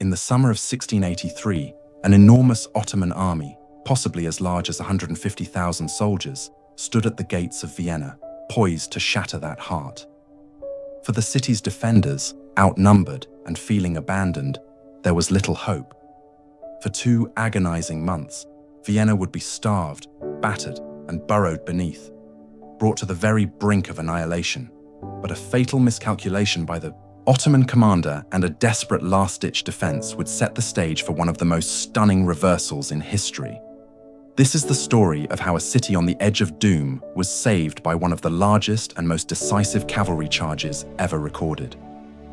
In the summer of 1683, an enormous Ottoman army, possibly as large as 150,000 soldiers, stood at the gates of Vienna, poised to shatter that heart. For the city's defenders, outnumbered and feeling abandoned, there was little hope. For 2 agonizing months, Vienna would be starved, battered, and burrowed beneath, brought to the very brink of annihilation. But a fatal miscalculation by the Ottoman commander and a desperate last-ditch defense would set the stage for one of the most stunning reversals in history. This is the story of how a city on the edge of doom was saved by one of the largest and most decisive cavalry charges ever recorded.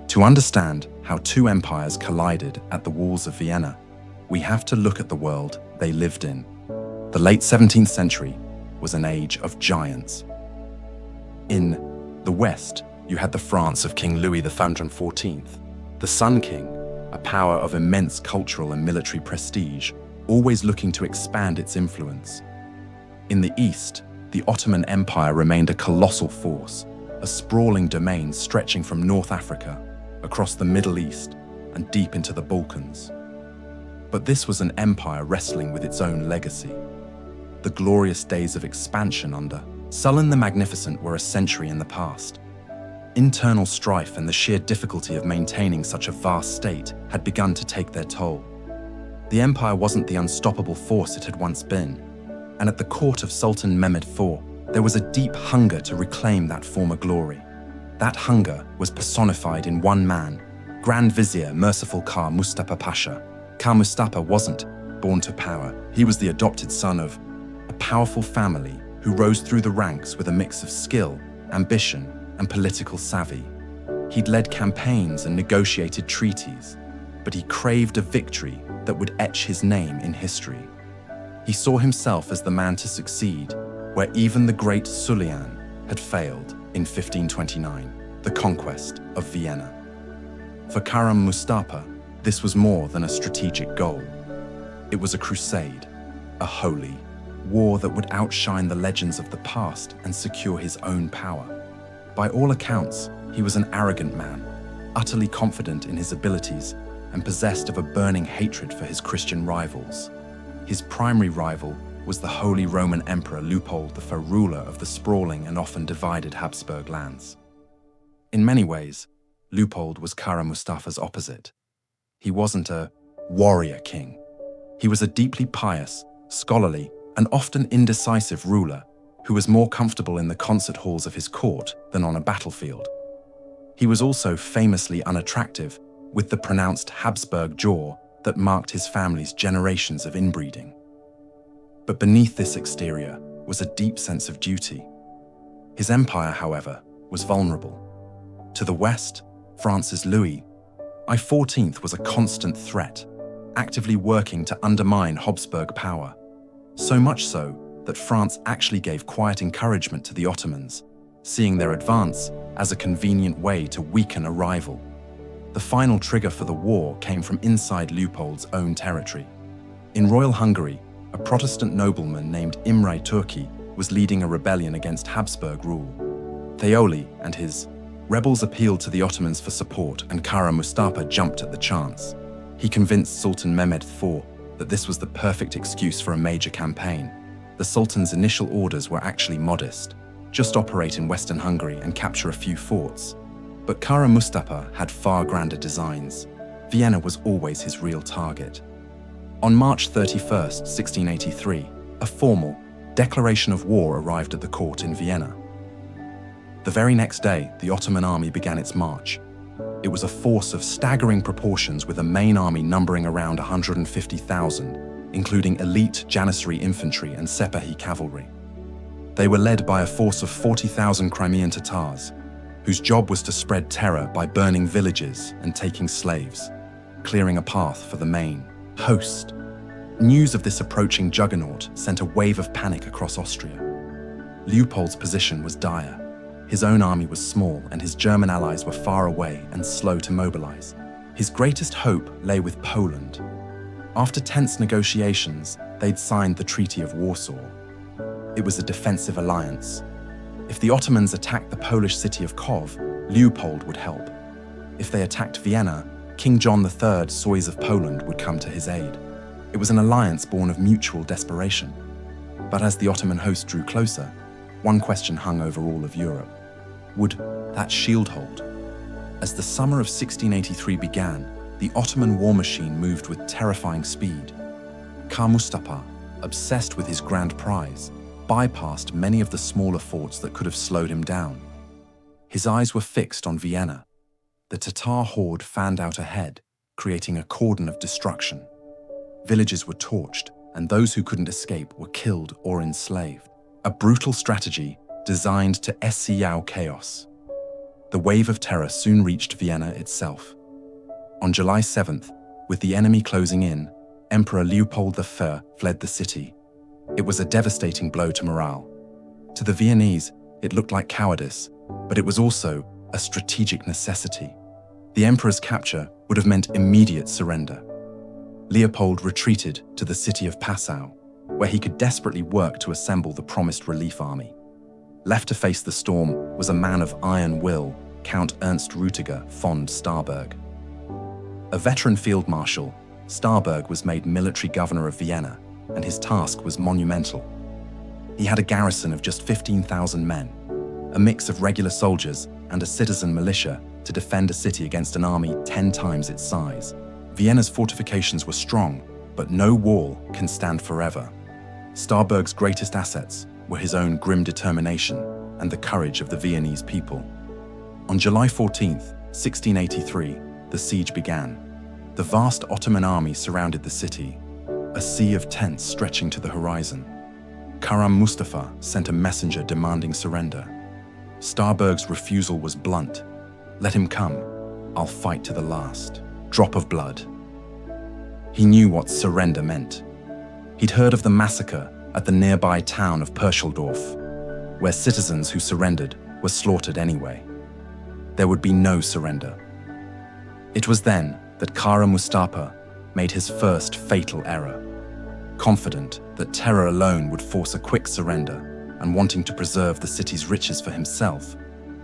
To understand how 2 empires collided at the walls of Vienna, we have to look at the world they lived in. The late 17th century was an age of giants. In the West, you had the France of King Louis XIV, the Sun King, a power of immense cultural and military prestige, always looking to expand its influence. In the East, the Ottoman Empire remained a colossal force, a sprawling domain stretching from North Africa, across the Middle East, and deep into the Balkans. But this was an empire wrestling with its own legacy. The glorious days of expansion under Sulan the Magnificent were a century in the past. Internal strife and the sheer difficulty of maintaining such a vast state had begun to take their toll. The empire wasn't the unstoppable force it had once been, and at the court of Sultan Mehmed IV, there was a deep hunger to reclaim that former glory. That hunger was personified in one man, Grand Vizier Merciful Kha Mustafa Pasha. Kha Mustafa wasn't born to power. He was the adopted son of a powerful family who rose through the ranks with a mix of skill, ambition, and political savvy. He'd led campaigns and negotiated treaties, but he craved a victory that would etch his name in history. He saw himself as the man to succeed, where even the great Sulian had failed in 1529, the conquest of Vienna. For Kha Mustafa, this was more than a strategic goal. It was a crusade, a holy war that would outshine the legends of the past and secure his own power. By all accounts, he was an arrogant man, utterly confident in his abilities and possessed of a burning hatred for his Christian rivals. His primary rival was the Holy Roman Emperor Leopold I, ruler of the sprawling and often divided Habsburg lands. In many ways, Leopold was Kha Mustafa's opposite. He wasn't a warrior king. He was a deeply pious, scholarly, and often indecisive ruler who was more comfortable in the concert halls of his court than on a battlefield. He was also famously unattractive, with the pronounced Habsburg jaw that marked his family's generations of inbreeding. But beneath this exterior was a deep sense of duty. His empire, however, was vulnerable. To the west, France's Louis XIV was a constant threat, actively working to undermine Habsburg power. So much so that France actually gave quiet encouragement to the Ottomans, seeing their advance as a convenient way to weaken a rival. The final trigger for the war came from inside Leopold's own territory. In Royal Hungary, a Protestant nobleman named Imre Turki was leading a rebellion against Habsburg rule. Theoli and his rebels appealed to the Ottomans for support, and Kha Mustafa jumped at the chance. He convinced Sultan Mehmed IV that this was the perfect excuse for a major campaign. The Sultan's initial orders were actually modest: just operate in Western Hungary and capture a few forts. But Kha Mustafa had far grander designs. Vienna was always his real target. On March 31st, 1683, a formal declaration of war arrived at the court in Vienna. The very next day, the Ottoman army began its march. It was a force of staggering proportions, with a main army numbering around 150,000, including elite Janissary infantry and Sepahi cavalry. They were led by a force of 40,000 Crimean Tatars, whose job was to spread terror by burning villages and taking slaves, clearing a path for the main host. News of this approaching juggernaut sent a wave of panic across Austria. Leopold's position was dire. His own army was small, and his German allies were far away and slow to mobilize. His greatest hope lay with Poland. After tense negotiations, they'd signed the Treaty of Warsaw. It was a defensive alliance. If the Ottomans attacked the Polish city of Kov, Leopold would help. If they attacked Vienna, King John III Soys of Poland would come to his aid. It was an alliance born of mutual desperation. But as the Ottoman host drew closer, one question hung over all of Europe. Would that shield hold? As the summer of 1683 began, the Ottoman war machine moved with terrifying speed. Kara Mustafa, obsessed with his grand prize, bypassed many of the smaller forts that could have slowed him down. His eyes were fixed on Vienna. The Tatar horde fanned out ahead, creating a cordon of destruction. Villages were torched, and those who couldn't escape were killed or enslaved. A brutal strategy designed to escape chaos. The wave of terror soon reached Vienna itself. On July 7th, with the enemy closing in, Emperor Leopold I fled the city. It was a devastating blow to morale. To the Viennese, it looked like cowardice, but it was also a strategic necessity. The emperor's capture would have meant immediate surrender. Leopold retreated to the city of Passau, where he could desperately work to assemble the promised relief army. Left to face the storm was a man of iron will, Count Ernst Rütiger von Starberg. A veteran field marshal, Starberg was made military governor of Vienna, and his task was monumental. He had a garrison of just 15,000 men, a mix of regular soldiers and a citizen militia to defend a city against an army 10 times its size. Vienna's fortifications were strong, but no wall can stand forever. Starberg's greatest assets were his own grim determination and the courage of the Viennese people. On July 14th, 1683, the siege began. The vast Ottoman army surrounded the city, a sea of tents stretching to the horizon. Kara Mustafa sent a messenger demanding surrender. Starberg's refusal was blunt. "Let him come. I'll fight to the last drop of blood." He knew what surrender meant. He'd heard of the massacre at the nearby town of Perscheldorf, where citizens who surrendered were slaughtered anyway. There would be no surrender. It was then that Kara Mustafa made his first fatal error. Confident that terror alone would force a quick surrender and wanting to preserve the city's riches for himself,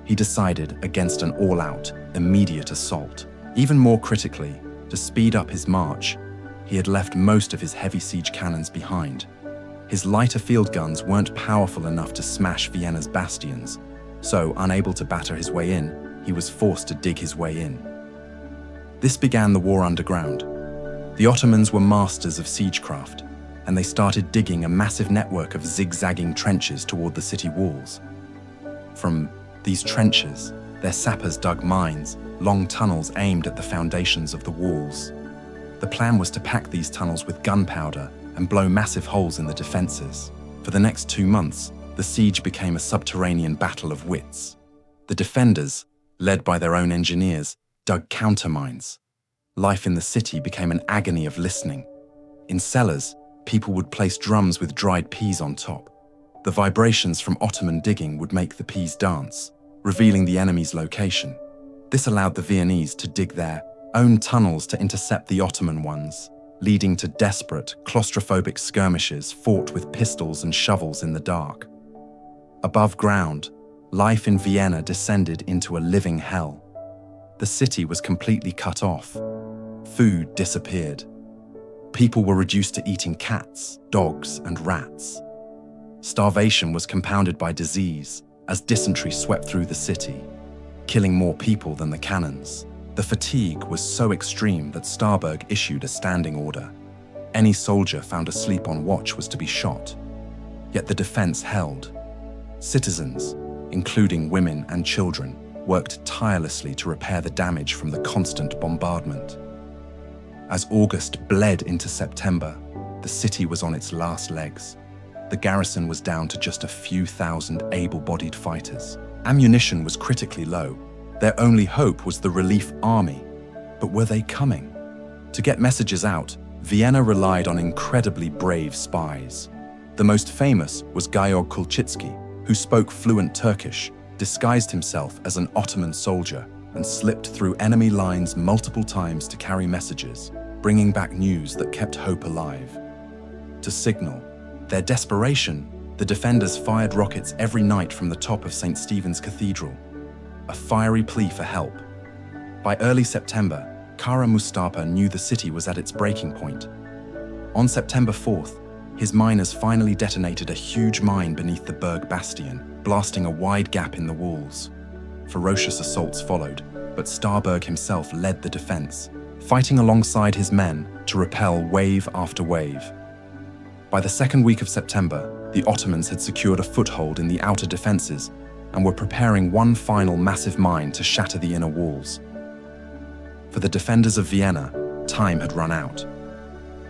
he decided against an all-out, immediate assault. Even more critically, to speed up his march, he had left most of his heavy siege cannons behind. His lighter field guns weren't powerful enough to smash Vienna's bastions, so unable to batter his way in, he was forced to dig his way in. This began the war underground. The Ottomans were masters of siegecraft, and they started digging a massive network of zigzagging trenches toward the city walls. From these trenches, their sappers dug mines, long tunnels aimed at the foundations of the walls. The plan was to pack these tunnels with gunpowder and blow massive holes in the defenses. For the next 2 months, the siege became a subterranean battle of wits. The defenders, led by their own engineers, dug countermines. Life in the city became an agony of listening. In cellars, people would place drums with dried peas on top. The vibrations from Ottoman digging would make the peas dance, revealing the enemy's location. This allowed the Viennese to dig their own tunnels to intercept the Ottoman ones, leading to desperate, claustrophobic skirmishes fought with pistols and shovels in the dark. Above ground, life in Vienna descended into a living hell. The city was completely cut off. Food disappeared. People were reduced to eating cats, dogs, and rats. Starvation was compounded by disease as dysentery swept through the city, killing more people than the cannons. The fatigue was so extreme that Starberg issued a standing order. Any soldier found asleep on watch was to be shot. Yet the defense held. Citizens, including women and children, worked tirelessly to repair the damage from the constant bombardment. As August bled into September, the city was on its last legs. The garrison was down to just a few thousand able-bodied fighters. Ammunition was critically low. Their only hope was the relief army. But were they coming? To get messages out, Vienna relied on incredibly brave spies. The most famous was Georg Kulczycki, who spoke fluent Turkish, disguised himself as an Ottoman soldier, and slipped through enemy lines multiple times to carry messages, bringing back news that kept hope alive. To signal their desperation, the defenders fired rockets every night from the top of St. Stephen's Cathedral, a fiery plea for help. By early September, Kara Mustafa knew the city was at its breaking point. On September 4th, his miners finally detonated a huge mine beneath the Berg bastion, blasting a wide gap in the walls. Ferocious assaults followed, but Starberg himself led the defense, fighting alongside his men to repel wave after wave. By the second week of September, the Ottomans had secured a foothold in the outer defenses and were preparing one final massive mine to shatter the inner walls. For the defenders of Vienna, time had run out.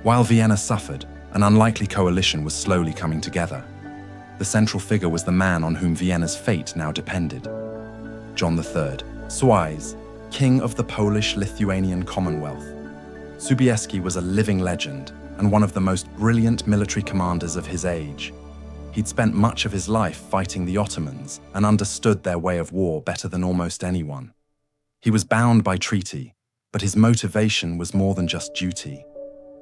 While Vienna suffered, an unlikely coalition was slowly coming together. The central figure was the man on whom Vienna's fate now depended. John III, Sois, King of the Polish-Lithuanian Commonwealth. Sobieski was a living legend and one of the most brilliant military commanders of his age. He'd spent much of his life fighting the Ottomans and understood their way of war better than almost anyone. He was bound by treaty, but his motivation was more than just duty.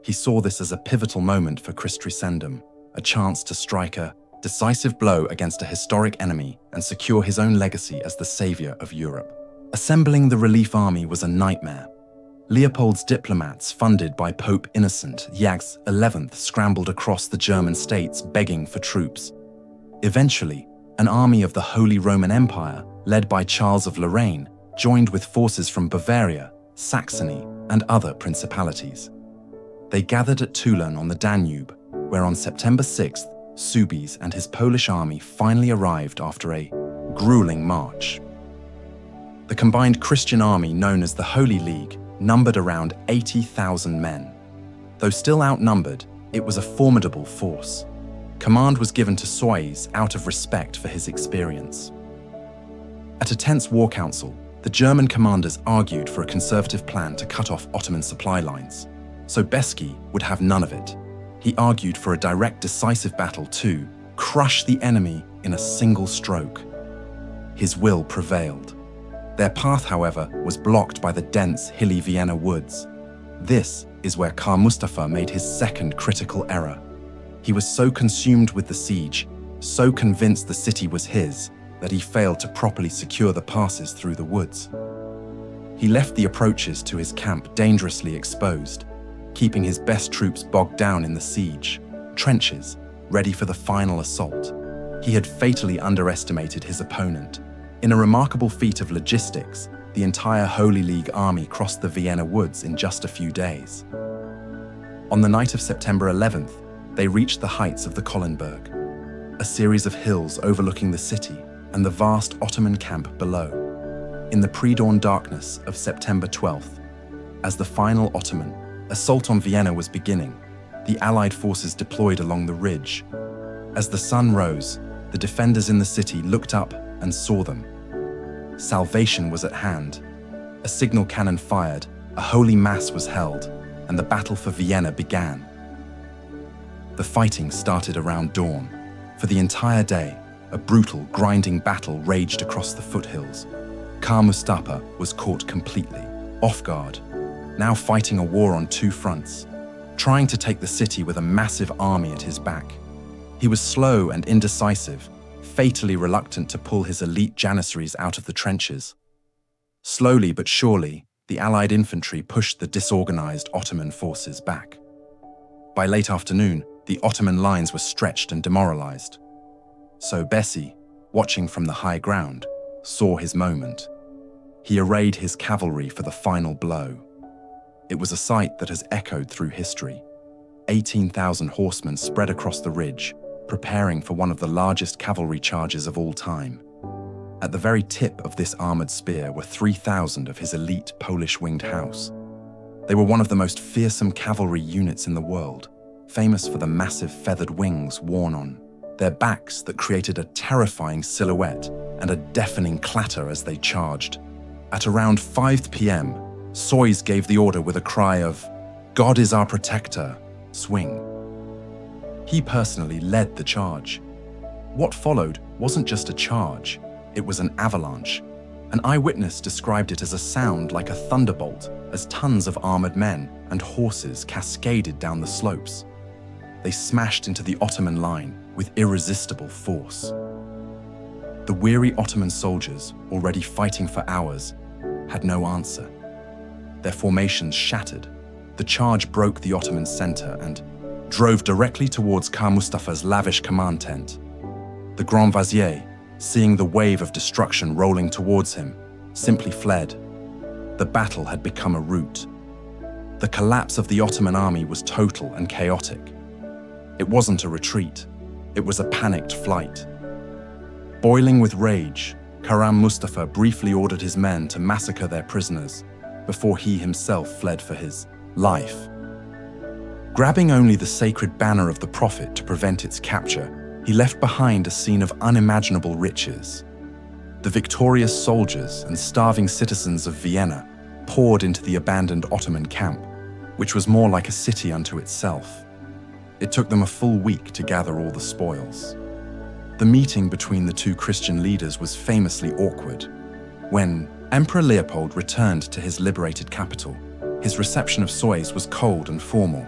He saw this as a pivotal moment for Christendom, a chance to strike a decisive blow against a historic enemy and secure his own legacy as the savior of Europe. Assembling the relief army was a nightmare. Leopold's diplomats, funded by Pope Innocent XI, scrambled across the German states begging for troops. Eventually, an army of the Holy Roman Empire, led by Charles of Lorraine, joined with forces from Bavaria, Saxony, and other principalities. They gathered at Toulon on the Danube, where on September 6th, Sobieski and his Polish army finally arrived after a grueling march. The combined Christian army known as the Holy League numbered around 80,000 men. Though still outnumbered, it was a formidable force. Command was given to Sois out of respect for his experience. At a tense war council, the German commanders argued for a conservative plan to cut off Ottoman supply lines. Sobieski would have none of it. He argued for a direct decisive battle to crush the enemy in a single stroke. His will prevailed. Their path, however, was blocked by the dense, hilly Vienna woods. This is where Kara Mustafa made his second critical error. He was so consumed with the siege, so convinced the city was his, that he failed to properly secure the passes through the woods. He left the approaches to his camp dangerously exposed, keeping his best troops bogged down in the siege trenches, ready for the final assault. He had fatally underestimated his opponent. In a remarkable feat of logistics, the entire Holy League army crossed the Vienna woods in just a few days. On the night of September 11th, they reached the heights of the Kollenberg, a series of hills overlooking the city and the vast Ottoman camp below. In the pre-dawn darkness of September 12th, as the final Ottoman assault on Vienna was beginning, the Allied forces deployed along the ridge. As the sun rose, the defenders in the city looked up and saw them. Salvation was at hand. A signal cannon fired, a holy mass was held, and the battle for Vienna began. The fighting started around dawn. For the entire day, a brutal, grinding battle raged across the foothills. Kara Mustafa was caught completely off guard, now fighting a war on two fronts, trying to take the city with a massive army at his back. He was slow and indecisive, fatally reluctant to pull his elite janissaries out of the trenches. Slowly but surely, the Allied infantry pushed the disorganized Ottoman forces back. By late afternoon, the Ottoman lines were stretched and demoralized. Sobieski, watching from the high ground, saw his moment. He arrayed his cavalry for the final blow. It was a sight that has echoed through history. 18,000 horsemen spread across the ridge, preparing for one of the largest cavalry charges of all time. At the very tip of this armored spear were 3,000 of his elite Polish Winged Hussars. They were one of the most fearsome cavalry units in the world, famous for the massive feathered wings worn on their backs that created a terrifying silhouette and a deafening clatter as they charged. At around 5 p.m., Sois gave the order with a cry of, "God is our protector, swing." He personally led the charge. What followed wasn't just a charge, it was an avalanche. An eyewitness described it as a sound like a thunderbolt as tons of armored men and horses cascaded down the slopes. They smashed into the Ottoman line with irresistible force. The weary Ottoman soldiers, already fighting for hours, had no answer. their formations shattered, the charge broke the Ottoman center and drove directly towards Khan Mustafa's lavish command tent. The Grand Vizier, seeing the wave of destruction rolling towards him, simply fled. The battle had become a rout. The collapse of the Ottoman army was total and chaotic. It wasn't a retreat, it was a panicked flight. Boiling with rage, Khan Mustafa briefly ordered his men to massacre their prisoners before he himself fled for his life. Grabbing only the sacred banner of the Prophet to prevent its capture, he left behind a scene of unimaginable riches. The victorious soldiers and starving citizens of Vienna poured into the abandoned Ottoman camp, which was more like a city unto itself. It took them a full week to gather all the spoils. The meeting between the two Christian leaders was famously awkward. When Emperor Leopold returned to his liberated capital, his reception of Sois was cold and formal,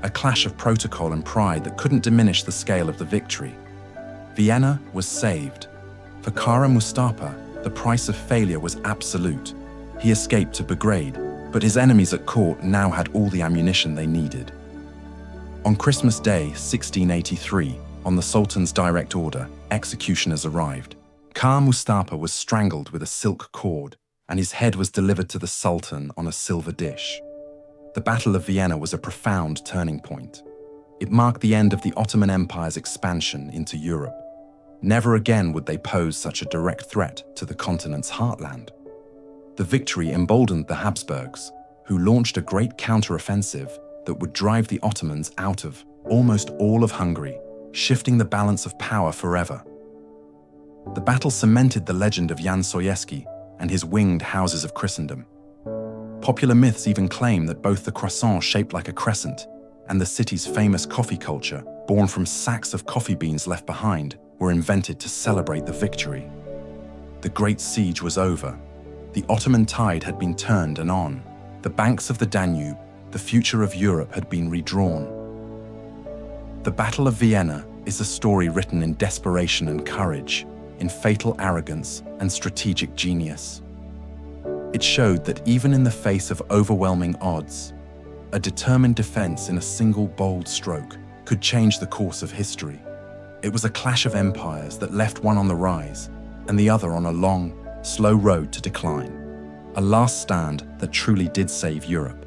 a clash of protocol and pride that couldn't diminish the scale of the victory. Vienna was saved. For Khan Mustafa, the price of failure was absolute. He escaped to Belgrade, but his enemies at court now had all the ammunition they needed. On Christmas Day, 1683, on the Sultan's direct order, executioners arrived. Khan Mustafa was strangled with a silk cord, and his head was delivered to the Sultan on a silver dish. The Battle of Vienna was a profound turning point. It marked the end of the Ottoman Empire's expansion into Europe. Never again would they pose such a direct threat to the continent's heartland. The victory emboldened the Habsburgs, who launched a great counter-offensive that would drive the Ottomans out of almost all of Hungary, shifting the balance of power forever. The battle cemented the legend of Jan Sobieski and his winged houses of Christendom. Popular myths even claim that both the croissant shaped like a crescent and the city's famous coffee culture, born from sacks of coffee beans left behind, were invented to celebrate the victory. The Great Siege was over. The Ottoman tide had been turned and on. The banks of the Danube, the future of Europe, had been redrawn. The Battle of Vienna is a story written in desperation and courage, in fatal arrogance and strategic genius. It showed that even in the face of overwhelming odds, a determined defense in a single bold stroke could change the course of history. It was a clash of empires that left one on the rise and the other on a long, slow road to decline. A last stand that truly did save Europe.